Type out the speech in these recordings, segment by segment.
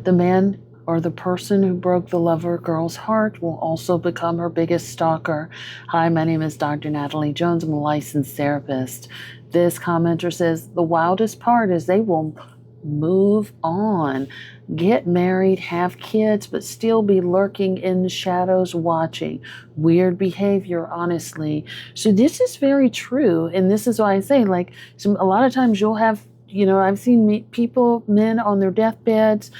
The man or the person who broke the lover girl's heart will also become her biggest stalker. Hi, my name is Dr. Natalie Jones. I'm a licensed therapist. This commenter says the wildest part is they will move on, get married, have kids, but still be lurking in the shadows watching. Weird behavior, honestly. So this is very true. And this is why I say, like, a lot of times you'll have, I've seen people, men on their deathbeds,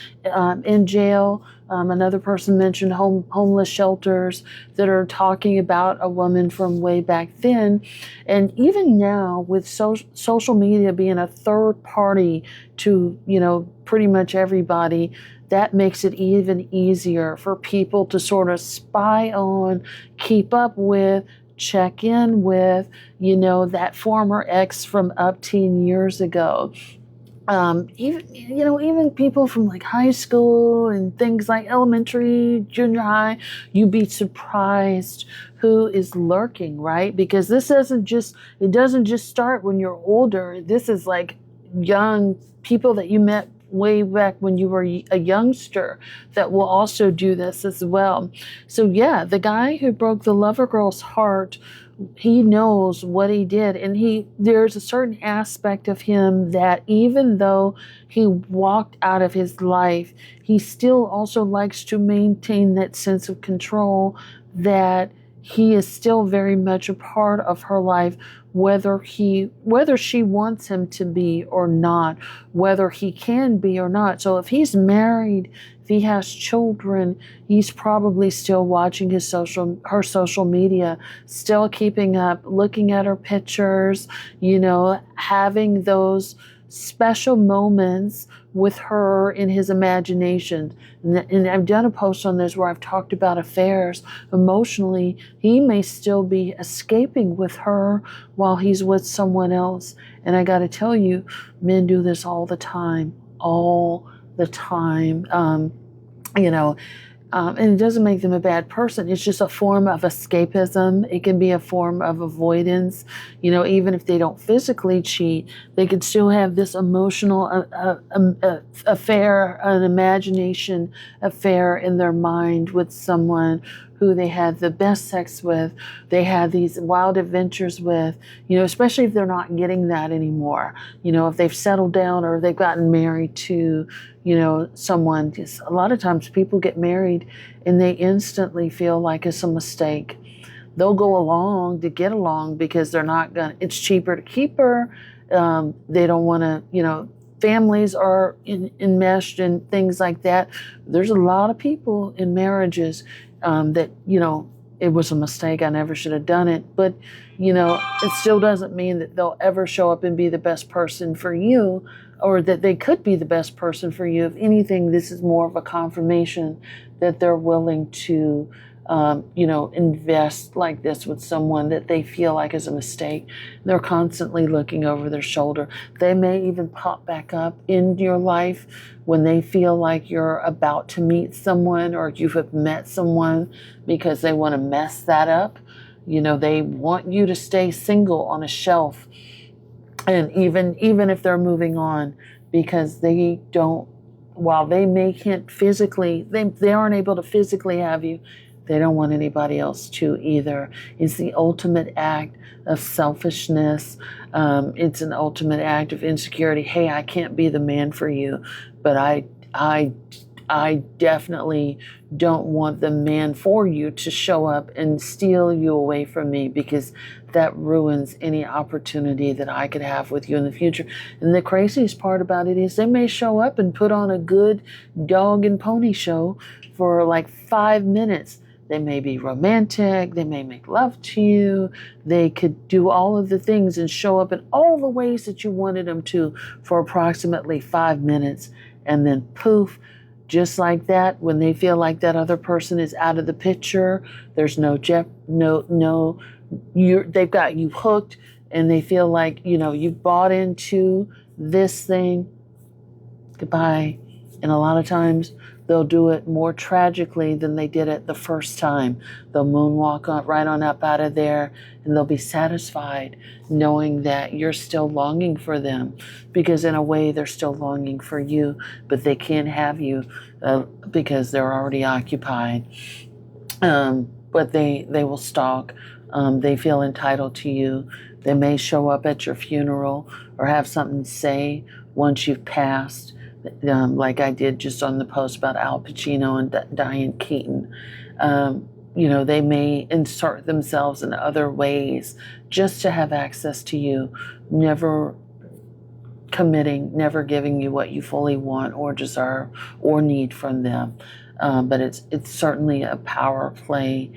in jail. Another person mentioned homeless shelters that are talking about a woman from way back then. And even now, with social media being a third party to, pretty much everybody, that makes it even easier for people to sort of spy on, keep up with, check in with, that former ex from up 10 years ago. Even people from like high school and things like elementary, junior high, you'd be surprised who is lurking, right? Because it doesn't just start when you're older. This is like young people that you met way back when you were a youngster that will also do this as well. So yeah, the guy who broke the lover girl's heart, he knows what he did, and there's a certain aspect of him that even though he walked out of his life, he still also likes to maintain that sense of control, that he is still very much a part of her life, whether she wants him to be or not, whether he can be or not. So if he's married, if he has children, he's probably still watching her social media, still keeping up, looking at her pictures, having those special moments with her in his imagination. And I've done a post on this where I've talked about affairs. Emotionally, he may still be escaping with her while he's with someone else. And I got to tell you, men do this all the time. And it doesn't make them a bad person. It's just a form of escapism. It can be a form of avoidance. Even if they don't physically cheat, they could still have this emotional affair, an imagination affair in their mind with someone who they had the best sex with, they had these wild adventures with, especially if they're not getting that anymore. If they've settled down or they've gotten married to, someone. Because a lot of times people get married and they instantly feel like it's a mistake. They'll go along to get along because it's cheaper to keep her. They don't want to, families are enmeshed and things like that. There's a lot of people in marriages that, it was a mistake. I never should have done it. But, it still doesn't mean that they'll ever show up and be the best person for you, or that they could be the best person for you. If anything, this is more of a confirmation that they're willing to, invest like this with someone that they feel like is a mistake. They're constantly looking over their shoulder. They may even pop back up in your life when they feel like you're about to meet someone or you have met someone, because they want to mess that up. They want you to stay single on a shelf. And even if they're moving on, because while they can't physically, they aren't able to physically have you, they don't want anybody else to either. It's the ultimate act of selfishness. It's an ultimate act of insecurity. Hey, I can't be the man for you, but I definitely don't want the man for you to show up and steal you away from me, because that ruins any opportunity that I could have with you in the future. And the craziest part about it is they may show up and put on a good dog and pony show for like 5 minutes. They may be romantic. They may make love to you. They could do all of the things and show up in all the ways that you wanted them to for approximately 5 minutes. And then poof, just like that, when they feel like that other person is out of the picture, there's they've got you hooked, and they feel like, you've bought into this thing. Goodbye. And a lot of times they'll do it more tragically than they did it the first time. They'll moonwalk right on up out of there, and they'll be satisfied knowing that you're still longing for them, because in a way they're still longing for you, but they can't have you because they're already occupied. But they will stalk. They feel entitled to you. They may show up at your funeral or have something to say once you've passed, like I did just on the post about Al Pacino and Diane Keaton. They may insert themselves in other ways just to have access to you, never committing, never giving you what you fully want or deserve or need from them. But it's certainly a power play,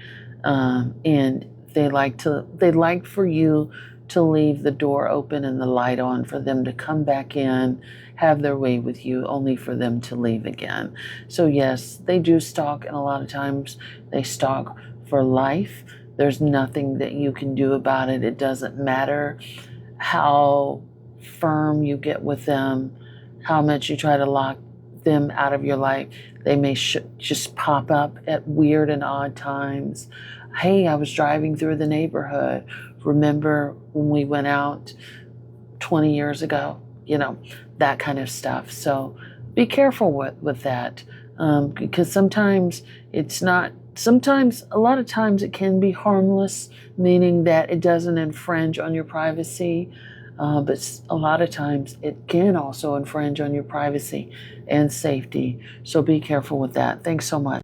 and they like for you to leave the door open and the light on for them to come back in, have their way with you, only for them to leave again. So yes, they do stalk, and a lot of times they stalk for life. There's nothing that you can do about it. It doesn't matter how firm you get with them, how much you try to lock them out of your life. They may just pop up at weird and odd times. Hey, I was driving through the neighborhood. Remember when we went out 20 years ago? That kind of stuff. So be careful with that, because sometimes a lot of times it can be harmless, meaning that it doesn't infringe on your privacy. But a lot of times it can also infringe on your privacy and safety. So be careful with that. Thanks so much.